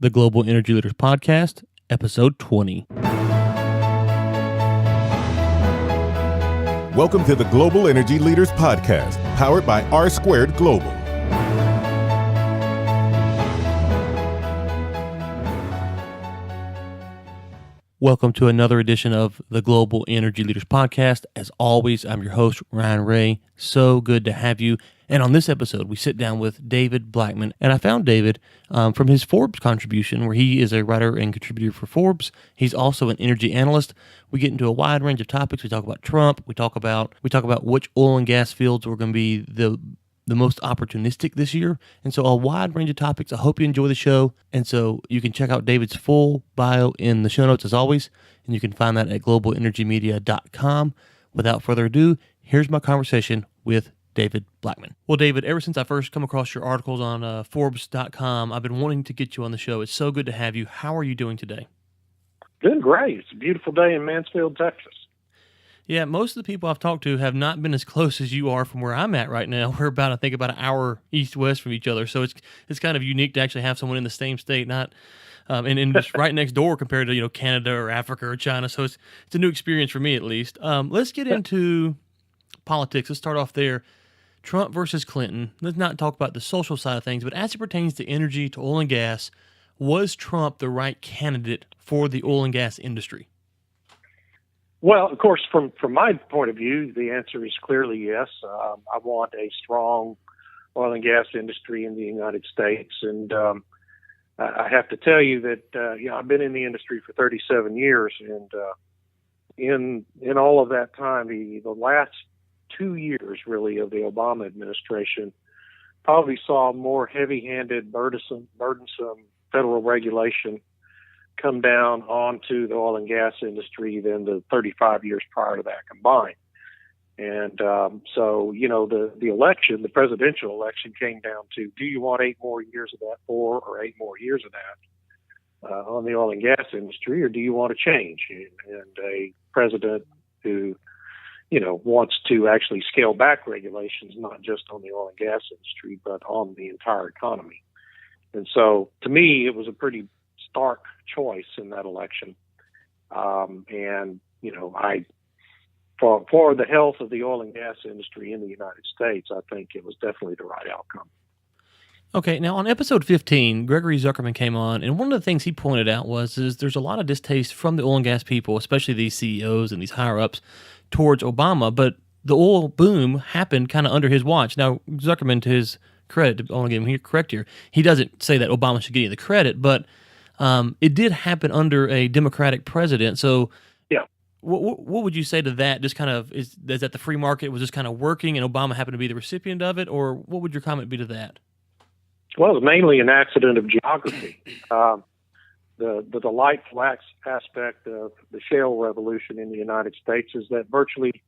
the Global Energy Leaders Podcast, episode 20. Welcome to the Global Energy Leaders Podcast, powered by R Squared Global. Welcome to another edition of the Global Energy Leaders Podcast. As always, I'm your host, Ryan Ray. So good to have you. And on this episode, we sit down with David Blackmon. And I found David from his Forbes contribution, where he is a writer and contributor for Forbes. He's also an energy analyst. We get into a wide range of topics. We talk about Trump. We talk about which oil and gas fields are going to be the most opportunistic this year. And so a wide range of topics. I hope you enjoy the show. And so you can check out David's full bio in the show notes as always. And you can find that at globalenergymedia.com. Without further ado, here's my conversation with David Blackmon. Well, David, ever since I first come across your articles on Forbes.com, I've been wanting to get you on the show. It's so good to have you. How are you doing today? Doing great. It's a beautiful day in Mansfield, Texas. Yeah, most of the people I've talked to have not been as close as you are from where I'm at right now. We're about an hour east-west from each other, so it's kind of unique to actually have someone in the same state, not and just right next door compared to Canada or Africa or China. So it's a new experience for me at least. Let's get into politics. Let's start off there. Trump versus Clinton. Let's not talk about the social side of things, but as it pertains to energy, to oil and gas, was Trump the right candidate for the oil and gas industry? Well, of course, from my point of view, the answer is clearly yes. I want a strong oil and gas industry in the United States. And I have to tell you that, I've been in the industry for 37 years. And in all of that time, the last 2 years, really, of the Obama administration probably saw more heavy-handed, burdensome federal regulation come down onto the oil and gas industry than the 35 years prior to that combined. And so, the presidential election came down to, do you want 8 more years of that, 4 or 8 more years of that on the oil and gas industry, or do you want to change? And a president who wants to actually scale back regulations, not just on the oil and gas industry, but on the entire economy. And so, to me, it was a pretty stark choice in that election. For the health of the oil and gas industry in the United States, I think it was definitely the right outcome. Okay, now on episode 15, Gregory Zuckerman came on, and one of the things he pointed out is there's a lot of distaste from the oil and gas people, especially these CEOs and these higher-ups, towards Obama, but the oil boom happened kind of under his watch. Now, Zuckerman, to his credit, I want to give him correct here, he doesn't say that Obama should get any of the credit, but it did happen under a Democratic president. So yeah, what would you say to that? Just kind of, is that the free market was just kind of working and Obama happened to be the recipient of it, or what would your comment be to that? Well, it was mainly an accident of geography. The delightful aspect of the shale revolution in the United States is that virtually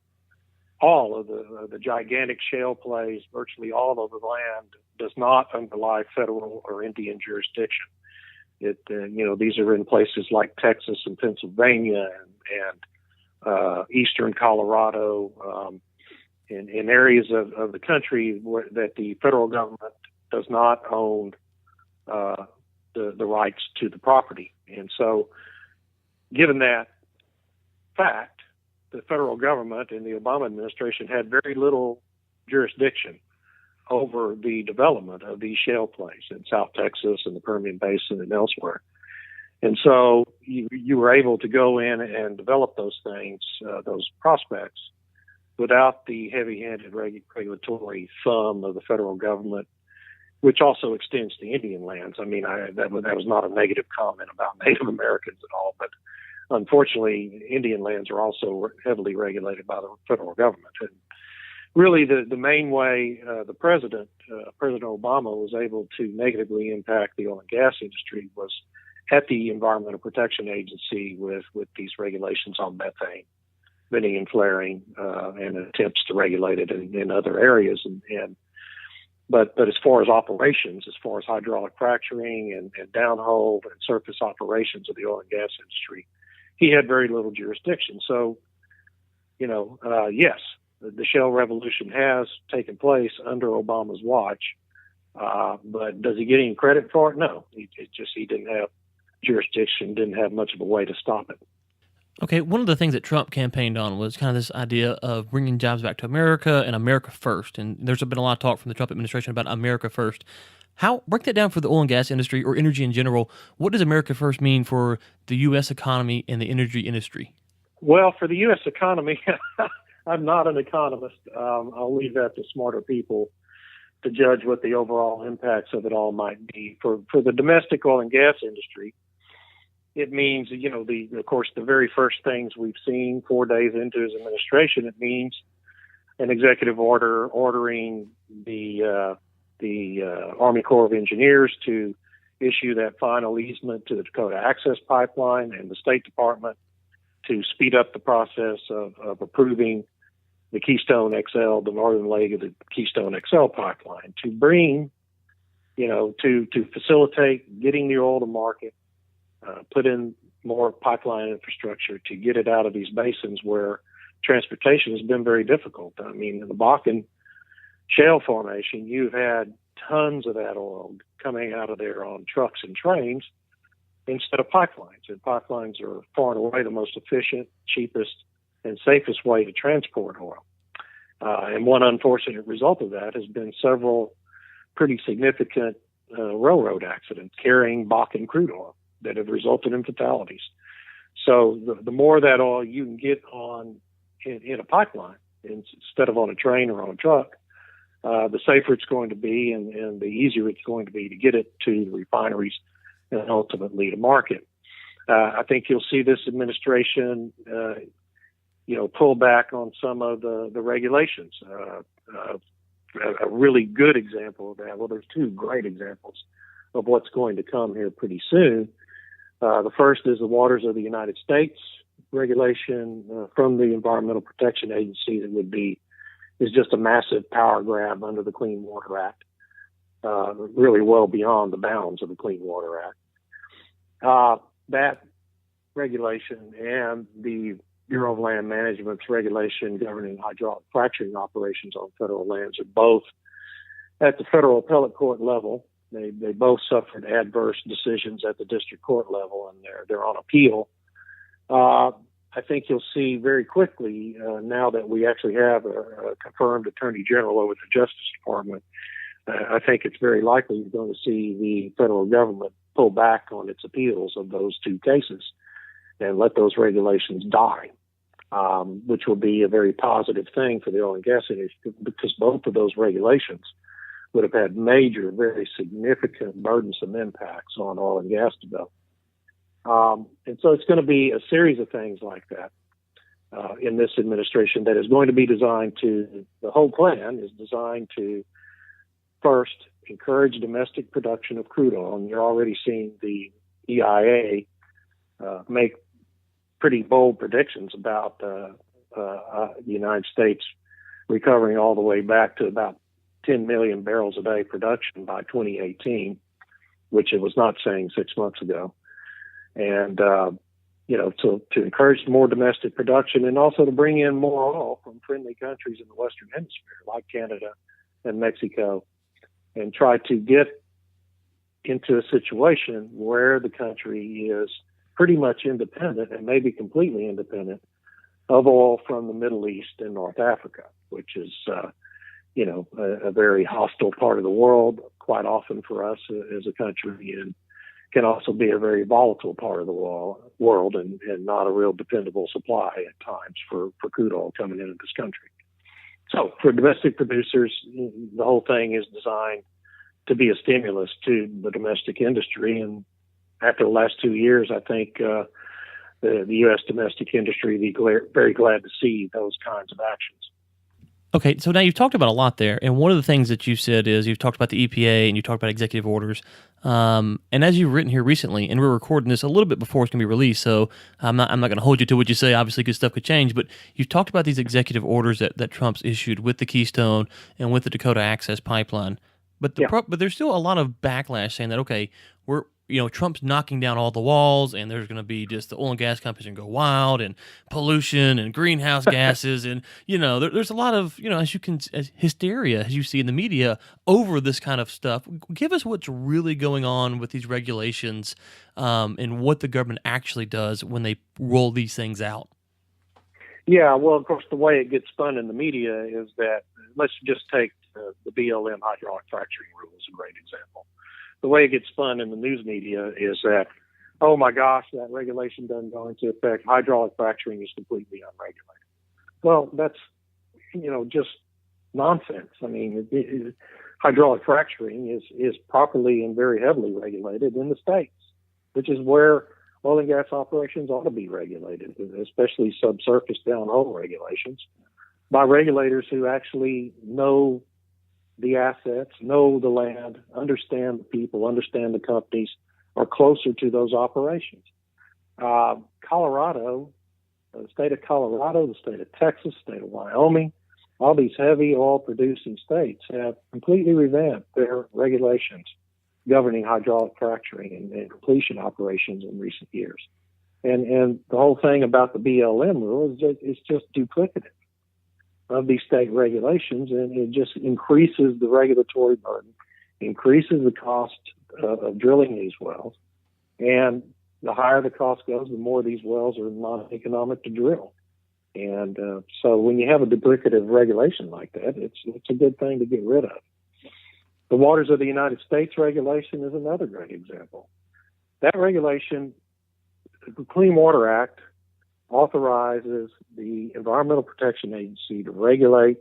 all of the gigantic shale plays, virtually all of the land does not underlie federal or Indian jurisdiction. These are in places like Texas and Pennsylvania and eastern Colorado, in areas of the country that the federal government does not own the rights to the property. And so, given that fact, the federal government and the Obama administration had very little jurisdiction over the development of these shale plays in South Texas and the Permian Basin and elsewhere. And so you were able to go in and develop those things, those prospects, without the heavy-handed regulatory thumb of the federal government, which also extends to Indian lands. I mean, that was not a negative comment about Native Americans at all, but unfortunately, Indian lands are also heavily regulated by the federal government. And really, the main way President Obama was able to negatively impact the oil and gas industry was at the Environmental Protection Agency with these regulations on methane, venting and flaring, and attempts to regulate it in other areas. But as far as operations, as far as hydraulic fracturing and downhole and surface operations of the oil and gas industry, he had very little jurisdiction. So, yes, the shale revolution has taken place under Obama's watch, But does he get any credit for it? No. He didn't have jurisdiction, didn't have much of a way to stop it. Okay, one of the things that Trump campaigned on was kind of this idea of bringing jobs back to America and America first. And there's been a lot of talk from the Trump administration about America first. Break that down for the oil and gas industry or energy in general. What does America first mean for the U.S. economy and the energy industry? Well, for the U.S. economy, I'm not an economist. I'll leave that to smarter people to judge what the overall impacts of it all might be. For the domestic oil and gas industry, it means, of course, the very first things we've seen 4 days into his administration, it means an executive order ordering the Army Corps of Engineers to issue that final easement to the Dakota Access Pipeline, and the State Department to speed up the process of approving the Keystone XL, the northern leg of the Keystone XL pipeline, to bring, to facilitate getting the oil to market, put in more pipeline infrastructure to get it out of these basins where transportation has been very difficult. I mean, in the Bakken Shale Formation, you've had tons of that oil coming out of there on trucks and trains instead of pipelines. And pipelines are far and away the most efficient, cheapest, and safest way to transport oil. And one unfortunate result of that has been several pretty significant railroad accidents carrying Bakken crude oil that have resulted in fatalities. So the more of that oil you can get on in a pipeline instead of on a train or on a truck, the safer it's going to be, and the easier it's going to be to get it to the refineries and ultimately to market. I think you'll see this administration, pull back on some of the regulations. A really good example of that, well, there's two great examples of what's going to come here pretty soon. The first is the Waters of the United States regulation from the Environmental Protection Agency that is just a massive power grab under the Clean Water Act, really well beyond the bounds of the Clean Water Act. That regulation and the Bureau of Land Management's regulation governing hydraulic fracturing operations on federal lands are both at the federal appellate court level. They both suffered adverse decisions at the district court level, and they're on appeal. I think you'll see very quickly, now that we actually have a confirmed Attorney General over the Justice Department, I think it's very likely you're going to see the federal government pull back on its appeals of those two cases and let those regulations die, which will be a very positive thing for the oil and gas industry, because both of those regulations would have had major, very significant, burdensome impacts on oil and gas development. And so it's going to be a series of things like that in this administration that is going to be the whole plan is designed to first encourage domestic production of crude oil. And you're already seeing the EIA make pretty bold predictions about the United States recovering all the way back to about 10 million barrels a day production by 2018, which it was not saying 6 months ago. And, to encourage more domestic production and also to bring in more oil from friendly countries in the Western Hemisphere, like Canada and Mexico, and try to get into a situation where the country is pretty much independent and maybe completely independent of oil from the Middle East and North Africa, which is, a very hostile part of the world, quite often for us as a country, and can also be a very volatile part of the world and not a real dependable supply at times for crude oil coming into this country. So for domestic producers, the whole thing is designed to be a stimulus to the domestic industry. And after the last 2 years, I think the U.S. domestic industry will be very glad to see those kinds of actions. Okay, so now you've talked about a lot there, and one of the things that you said is you've talked about the EPA and you talked about executive orders. And as you've written here recently, and we're recording this a little bit before it's going to be released, so I'm not going to hold you to what you say. Obviously, good stuff could change, but you've talked about these executive orders that Trump's issued with the Keystone and with the Dakota Access Pipeline. But but there's still a lot of backlash saying that, okay, Trump's knocking down all the walls, and there's going to be just the oil and gas companies going to go wild, and pollution and greenhouse gases, and there's a lot of as hysteria as you see in the media over this kind of stuff. Give us what's really going on with these regulations, and what the government actually does when they roll these things out. Yeah, well, of course, the way it gets spun in the media is that, let's just take the BLM hydraulic fracturing rule as a great example. The way it gets spun in the news media is that, oh my gosh, that regulation doesn't go into effect. Hydraulic fracturing is completely unregulated. Well, that's, just nonsense. I mean, hydraulic fracturing is properly and very heavily regulated in the states, which is where oil and gas operations ought to be regulated, especially subsurface downhole regulations, by regulators who actually know the assets, know the land, understand the people, understand the companies, are closer to those operations. Colorado, the state of Colorado, the state of Texas, state of Wyoming, all these heavy oil producing states have completely revamped their regulations governing hydraulic fracturing and completion operations in recent years. And the whole thing about the BLM rule is that it's just duplicative of these state regulations, and it just increases the regulatory burden, increases the cost of drilling these wells, and the higher the cost goes, the more these wells are not economic to drill. And so when you have a duplicative regulation like that, it's a good thing to get rid of. The Waters of the United States regulation is another great example. That regulation, the Clean Water Act, authorizes the Environmental Protection Agency to regulate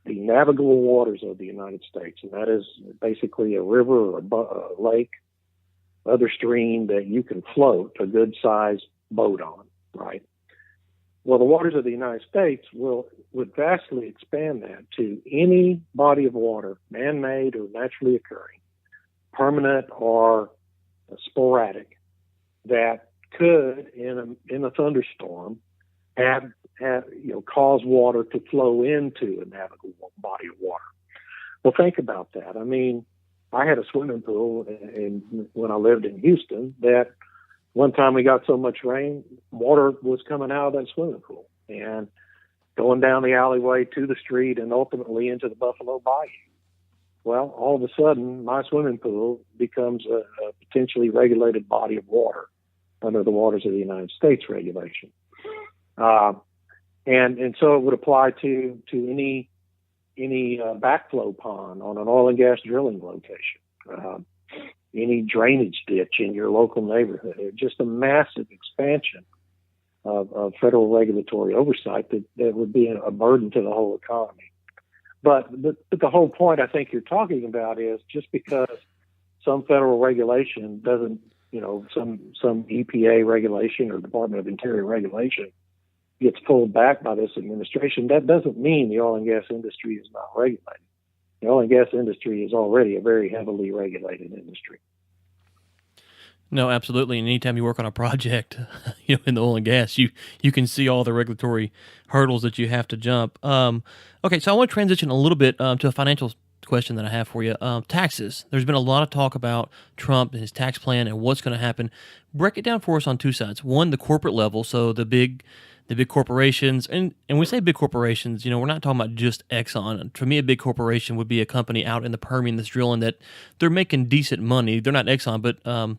the navigable waters of the United States, and that is basically a river or a lake, other stream that you can float a good-sized boat on, right? Well, the Waters of the United States would vastly expand that to any body of water, man-made or naturally occurring, permanent or sporadic, that could, in a thunderstorm, cause water to flow into a navigable body of water. Well, think about that. I mean, I had a swimming pool when I lived in Houston that one time we got so much rain, water was coming out of that swimming pool and going down the alleyway to the street and ultimately into the Buffalo Bayou. Well, all of a sudden, my swimming pool becomes a potentially regulated body of water under the Waters of the United States regulation. And so it would apply to any backflow pond on an oil and gas drilling location, any drainage ditch in your local neighborhood. Just a massive expansion of federal regulatory oversight that would be a burden to the whole economy. But the whole point I think you're talking about is just because some federal regulation doesn't, some EPA regulation or Department of Interior regulation gets pulled back by this administration, that doesn't mean the oil and gas industry is not regulated. The oil and gas industry is already a very heavily regulated industry. No, absolutely. And anytime you work on a project, in the oil and gas, you can see all the regulatory hurdles that you have to jump. Okay, so I want to transition a little bit to a financial question that I have for you. Taxes. There's been a lot of talk about Trump and his tax plan and what's going to happen. Break it down for us on two sides. One, the corporate level, so the big corporations, and when we say big corporations, we're not talking about just Exxon. For me, a big corporation would be a company out in the Permian that's drilling that they're making decent money. They're not Exxon, but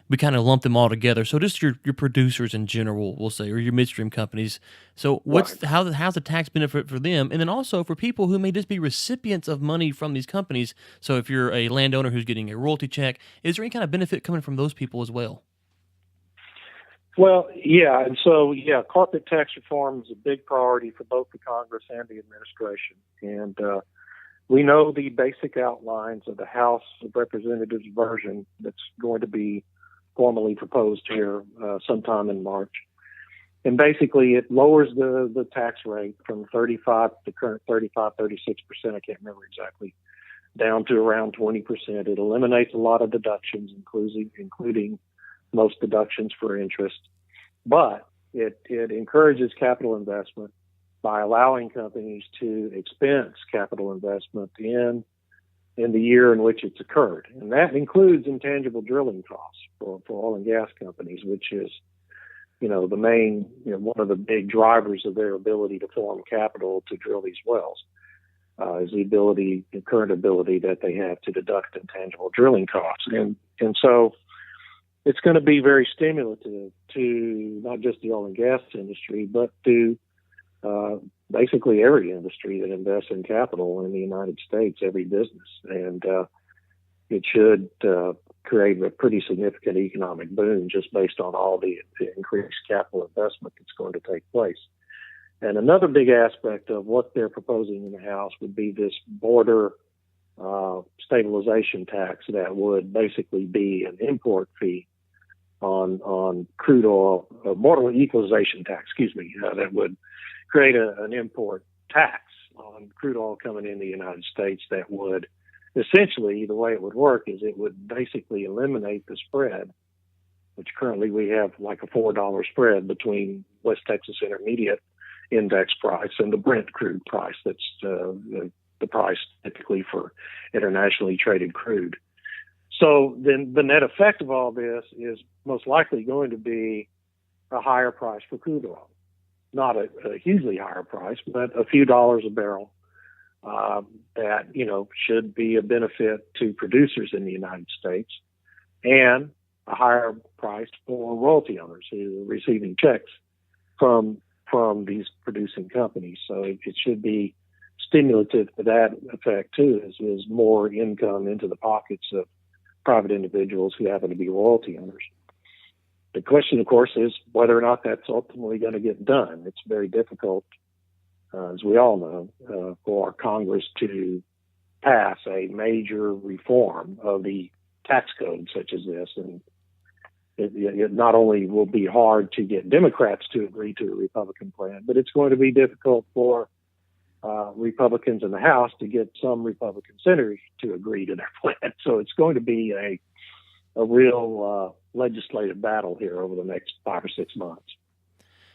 we kind of lump them all together. So just your producers in general, we'll say, or your midstream companies. So how's the tax benefit for them? And then also for people who may just be recipients of money from these companies. So if you're a landowner who's getting a royalty check, is there any kind of benefit coming from those people as well? Well, yeah. And so, corporate tax reform is a big priority for both the Congress and the administration. And we know the basic outlines of the House of Representatives version that's going to be formally proposed here sometime in March. And basically, it lowers the tax rate from 35, the current 35, 36%, I can't remember exactly, down to around 20%. It eliminates a lot of deductions, including most deductions for interest. But it encourages capital investment by allowing companies to expense capital investment in in the year in which it's occurred. And that includes intangible drilling costs for oil and gas companies, which is, the main, one of the big drivers of their ability to form capital to drill these wells, is the current ability that they have to deduct intangible drilling costs. And so it's going to be very stimulative to not just the oil and gas industry, but to basically every industry that invests in capital in the United States, every business. And it should create a pretty significant economic boom just based on all the increased capital investment that's going to take place. And another big aspect of what they're proposing in the House would be this border stabilization tax that would basically be an import fee on crude oil, border equalization tax, that would create an import tax on crude oil coming in the United States that would essentially, the way it would work is it would basically eliminate the spread, which currently we have like a $4 spread between West Texas Intermediate index price and the Brent crude price. That's the price typically for internationally traded crude. So then the net effect of all this is most likely going to be a higher price for crude oil. Not a hugely higher price, but a few dollars a barrel that, should be a benefit to producers in the United States, and a higher price for royalty owners who are receiving checks from these producing companies. So it should be stimulative to that effect too, as more income into the pockets of private individuals who happen to be royalty owners. The question, of course, is whether or not that's ultimately going to get done. It's very difficult, as we all know, for Congress to pass a major reform of the tax code such as this. And it not only will be hard to get Democrats to agree to a Republican plan, but it's going to be difficult for Republicans in the House to get some Republican senators to agree to their plan. So it's going to be a real legislative battle here over the next 5 or 6 months.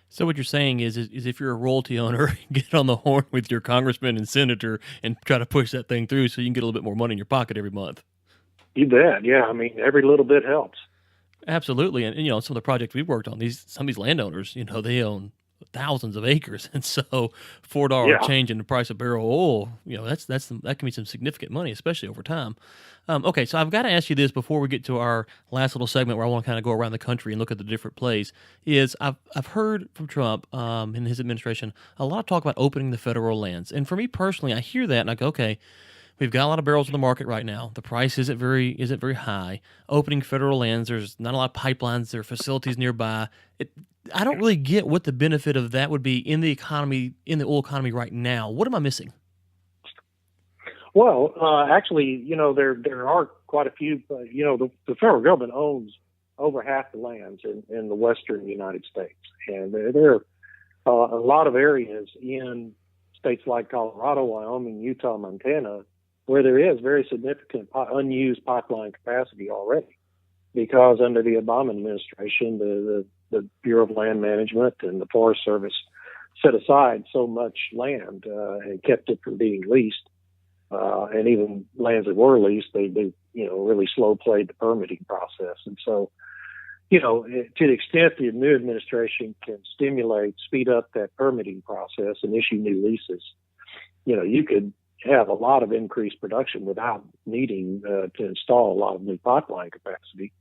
So what you're saying is if you're a royalty owner, get on the horn with your congressman and senator and try to push that thing through so you can get a little bit more money in your pocket every month. You bet. Yeah. I mean, every little bit helps. Absolutely. And some of the projects we've worked on, some of these landowners, they own thousands of acres. And so $4 change in the price of barrel of oil, that can be some significant money, especially over time. Okay, so I've got to ask you this before we get to our last little segment where I want to kind of go around the country and look at the different plays. Is I've heard from Trump and his administration a lot of talk about opening the federal lands. And for me personally, I hear that and I go, okay, we've got a lot of barrels in the market right now. The price isn't very high. Opening federal lands, there's not a lot of pipelines. There are facilities nearby. I don't really get what the benefit of that would be in the economy, in the oil economy right now. What am I missing? Well, actually, there are quite a few. The federal government owns over half the lands in the western United States, and there are a lot of areas in states like Colorado, Wyoming, Utah, Montana, where there is very significant unused pipeline capacity already, because under the Obama administration, the Bureau of Land Management and the Forest Service set aside so much land and kept it from being leased. And even lands that were leased, they really slow played the permitting process. And so, to the extent the new administration can speed up that permitting process and issue new leases, you could have a lot of increased production without needing to install a lot of new pipeline capacity.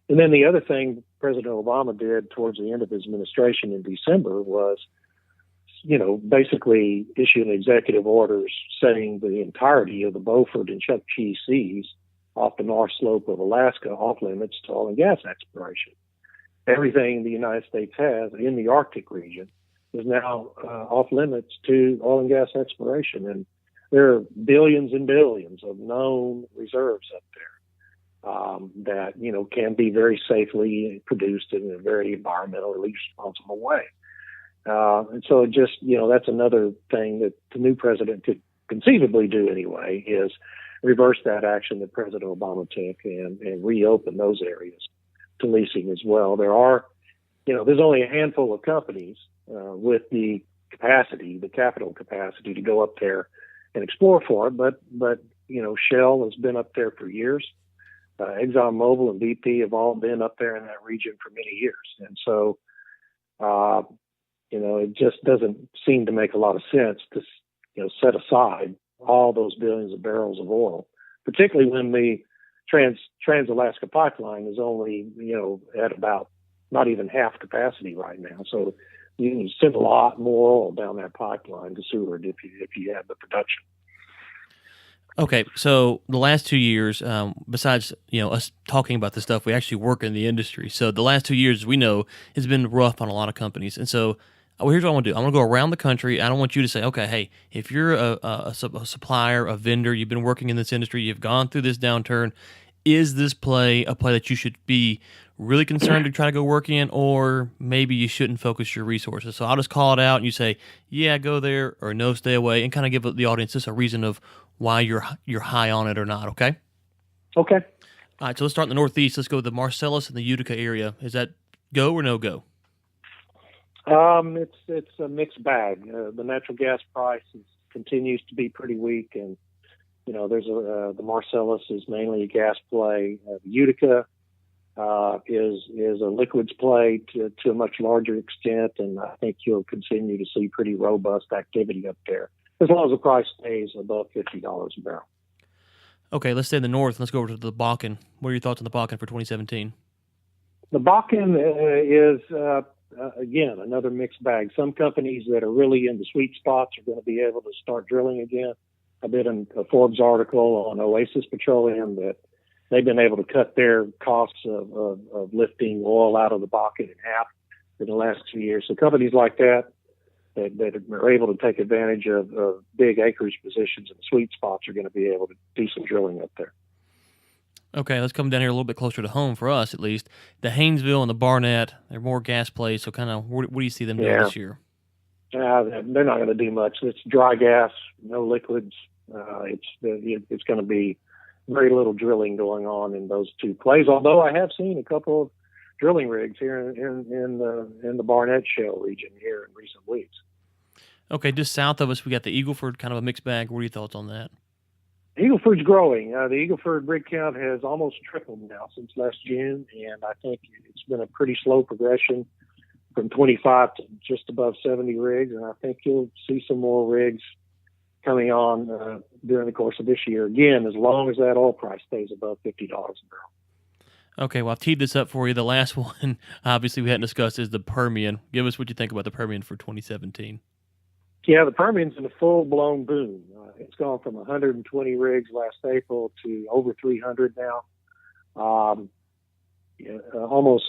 And then the other thing President Obama did towards the end of his administration in December was, basically issuing executive orders setting the entirety of the Beaufort and Chukchi Seas off the north slope of Alaska off limits to oil and gas exploration. Everything the United States has in the Arctic region is now off limits to oil and gas exploration. And there are billions and billions of known reserves up there that, can be very safely produced in a very environmentally responsible way. And so it just, that's another thing that the new president could conceivably do anyway, is reverse that action that President Obama took and reopen those areas to leasing as well. There are, there's only a handful of companies with the capital capacity to go up there and explore for it, but Shell has been up there for years. ExxonMobil and BP have all been up there in that region for many years. And so, it just doesn't seem to make a lot of sense to, set aside all those billions of barrels of oil, particularly when the Trans-Alaska pipeline is only, at about not even half capacity right now. So you can send a lot more oil down that pipeline to Seward if you have the production. Okay, so the last 2 years, besides us talking about this stuff, we actually work in the industry. So the last 2 years, we know, has been rough on a lot of companies. And so here's what I want to do. I'm going to go around the country. I don't want you to say, okay, hey, if you're a supplier, a vendor, you've been working in this industry, you've gone through this downturn, is this play a play that you should be really concerned to try to go work in, or maybe you shouldn't focus your resources? So I'll just call it out and you say, yeah, go there, or no, stay away, and kind of give the audience just a reason of why you're high on it or not, okay? Okay. All right, so let's start in the Northeast. Let's go with the Marcellus and the Utica area. Is that go or no go? It's a mixed bag. The natural gas price continues to be pretty weak, and there's the Marcellus is mainly a gas play. The Utica is a liquids play to a much larger extent, and I think you'll continue to see pretty robust activity up there as long as the price stays above $50 a barrel. Okay, let's stay in the north. Let's go over to the Bakken. What are your thoughts on the Bakken for 2017? The Bakken is, again, another mixed bag. Some companies that are really in the sweet spots are going to be able to start drilling again. I did a Forbes article on Oasis Petroleum that they've been able to cut their costs of lifting oil out of the Bakken in half in the last 2 years. So companies like that are able to take advantage of big acreage positions in the sweet spots are going to be able to do some drilling up there. Okay, let's come down here a little bit closer to home for us, at least. The Haynesville and the Barnett, they're more gas plays, so kind of what do you see them doing this year? They're not going to do much. It's dry gas, no liquids. It's going to be very little drilling going on in those two plays, although I have seen a couple of drilling rigs here in the Barnett Shale region here in recent weeks. Okay, just south of us, we got the Eagle Ford, kind of a mixed bag. What are your thoughts on that? Eagle Ford's growing. The Eagle Ford rig count has almost tripled now since last June, and I think it's been a pretty slow progression from 25 to just above 70 rigs, and I think you'll see some more rigs coming on during the course of this year, again, as long as that oil price stays above $50 a barrel. Okay, well, I've teed this up for you. The last one, obviously, we hadn't discussed is the Permian. Give us what you think about the Permian for 2017. Yeah, the Permian's in a full-blown boom. It's gone from 120 rigs last April to over 300 now. Almost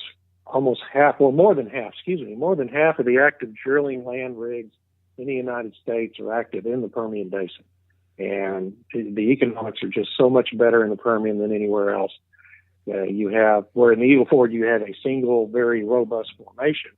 half, well, more than half of the active drilling land rigs in the United States are active in the Permian Basin. And the economics are just so much better in the Permian than anywhere else. Where in the Eagle Ford, you have a single, very robust formation.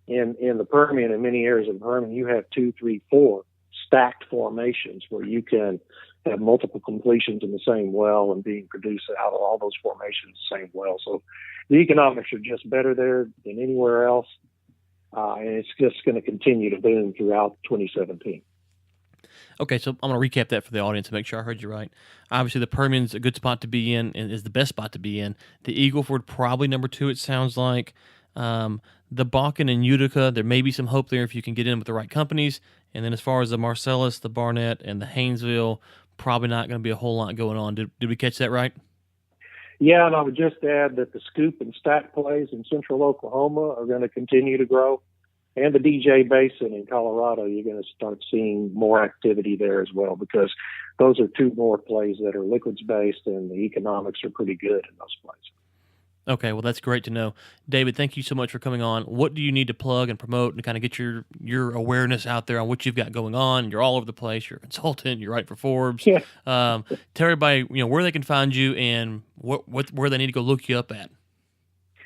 In the Permian, in many areas of the Permian, you have 2, 3, 4 stacked formations where you can have multiple completions in the same well and being produced out of all those formations in the same well. So the economics are just better there than anywhere else, and it's just going to continue to boom throughout 2017. Okay, so I'm going to recap that for the audience to make sure I heard you right. Obviously, the Permian's a good spot to be in and is the best spot to be in. The Eagle Ford, probably number 2, it sounds like. The Bakken and Utica, there may be some hope there if you can get in with the right companies. And then as far as the Marcellus, the Barnett, and the Haynesville, probably not going to be a whole lot going on. Did we catch that right? Yeah, and I would just add that the Scoop and Stack plays in central Oklahoma are going to continue to grow. And the DJ Basin in Colorado, you're going to start seeing more activity there as well, because those are 2 more plays that are liquids-based, and the economics are pretty good in those plays. Okay, well, that's great to know. David, thank you so much for coming on. What do you need to plug and promote and kind of get your awareness out there on what you've got going on? You're all over the place. You're a consultant. You write for Forbes. Yeah. Tell everybody where they can find you and where they need to go look you up at.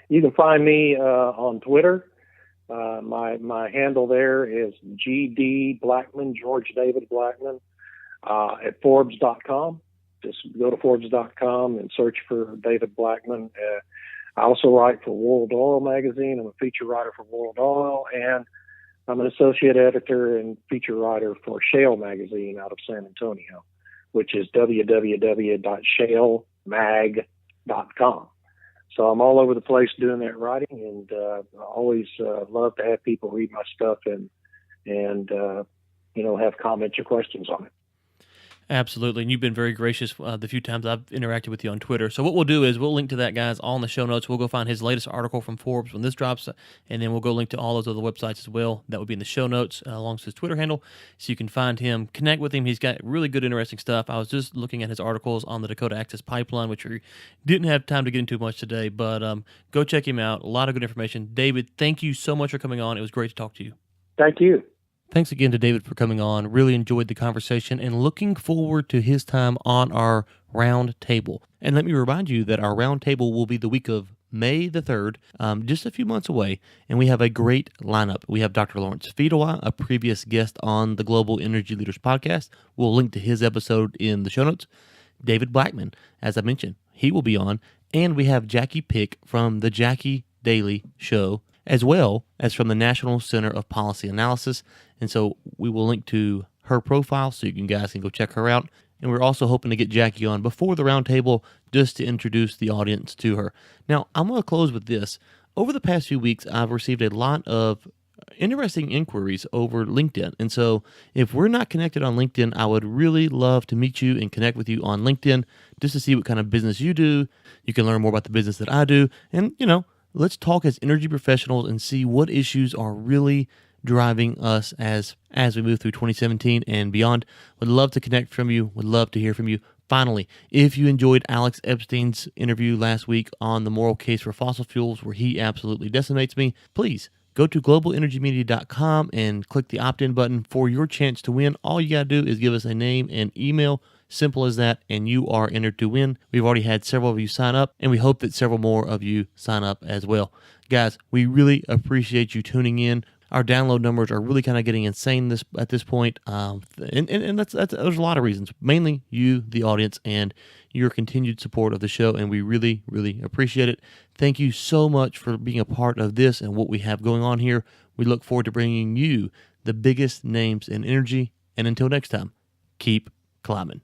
You can find me on Twitter. My handle there is GD Blackmon, George David Blackmon, at Forbes.com. Just go to Forbes.com and search for David Blackmon. I also write for World Oil magazine. I'm a feature writer for World Oil, and I'm an associate editor and feature writer for Shale magazine out of San Antonio. which is www.shalemag.com. So I'm all over the place doing that writing, and I always love to have people read my stuff and have comments or questions on it. Absolutely. And you've been very gracious the few times I've interacted with you on Twitter. So what we'll do is we'll link to that, guys, all in the show notes. We'll go find his latest article from Forbes when this drops, and then we'll go link to all those other websites as well. That would be in the show notes along with his Twitter handle, so you can find him, connect with him. He's got really good, interesting stuff. I was just looking at his articles on the Dakota Access Pipeline, which we didn't have time to get into much today, but go check him out. A lot of good information. David, thank you so much for coming on. It was great to talk to you. Thank you. Thanks again to David for coming on. Really enjoyed the conversation and looking forward to his time on our round table. And let me remind you that our round table will be the week of May the 3rd, just a few months away, and we have a great lineup. We have Dr. Lawrence Fedewa, a previous guest on the Global Energy Leaders podcast. We'll link to his episode in the show notes. David Blackmon, as I mentioned, he will be on. And we have Jackie Pick from the Jackie Daily Show, as well as from the National Center of Policy Analysis. And so we will link to her profile so you guys can go check her out. And we're also hoping to get Jackie on before the roundtable just to introduce the audience to her. Now, I'm going to close with this. Over the past few weeks, I've received a lot of interesting inquiries over LinkedIn. And so if we're not connected on LinkedIn, I would really love to meet you and connect with you on LinkedIn just to see what kind of business you do. You can learn more about the business that I do. And, let's talk as energy professionals and see what issues are really driving us as we move through 2017 and beyond. Would love to connect from you. Would love to hear from you. Finally, if you enjoyed Alex Epstein's interview last week on the moral case for fossil fuels, where he absolutely decimates me, please go to globalenergymedia.com and click the opt-in button for your chance to win. All you got to do is give us a name and email. Simple as that, and you are entered to win. We've already had several of you sign up, and we hope that several more of you sign up as well. Guys, we really appreciate you tuning in. Our download numbers are really kind of getting insane at this point, and that's there's a lot of reasons. Mainly you, the audience, and your continued support of the show, and we really, really appreciate it. Thank you so much for being a part of this and what we have going on here. We look forward to bringing you the biggest names in energy, and until next time, keep climbing.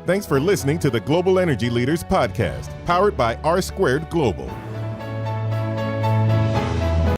Thanks for listening to the Global Energy Leaders podcast, powered by R Squared Global.